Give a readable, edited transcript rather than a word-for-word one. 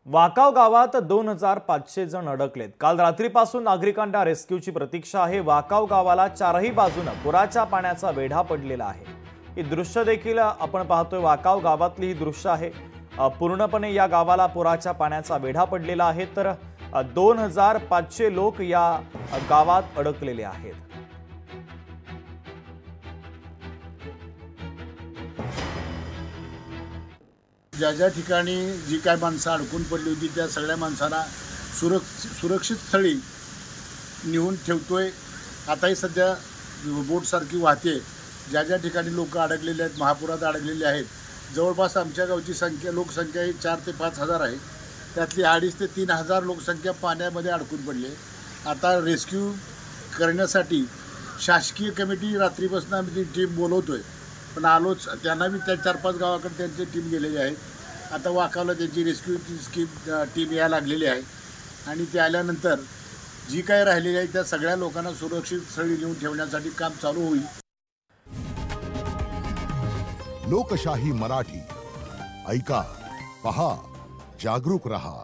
वाकाव गावात 2500 जण अडकलेत। काल रात्रीपासून नागरिकांना रेस्क्यूची प्रतीक्षा आहे। वाकाव गावाला चारही बाजूने पुराच्या पाण्याचा वेढा पडलेला आहे। ही दृश्य देखील आपण पाहतोय। वाकाव गावातली ही दृश्य आहे। पूर्णपणे या गावाला पुराच्या पाण्याचा वेढा पडलेला आहे। तर 2500 लोक या गावात अडकलेले आहेत। ज्या ज्या ठिकाणी जी काय माणसं अडकून पडली होती त्या सगळ्या माणसांना सुरक्षित स्थळी नेऊन ठेवतोय। आताही सध्या बोटसारखी वाहते। ज्या ज्या ठिकाणी लोक अडकलेले आहेत, महापुरात अडकलेले आहेत, जवळपास आमच्या गावची लोकसंख्या ही 4 ते 5 हजार आहे। त्यातली 2.5 ते 3 हजार लोकसंख्या पाण्यामध्ये अडकून पडली। आता रेस्क्यू करण्यासाठी शासकीय कमिटी रात्रीपासून आम्ही टीम बोलवतोय, पण आलोच। त्यांना बी त्या 4-5 गावाकडे त्यांची टीम गेलेली आहे। आता वाकावला त्यांची रेस्क्यूची टीम यायला लागलेली आहे आणि ते आल्यानंतर जी काय राहिलेली आहे त्या सगळ्या लोकांना सुरक्षित स्थळी नेऊन ठेवण्यासाठी काम चालू होईल। लोकशाही मराठी ऐका, पहा, जागरूक रहा।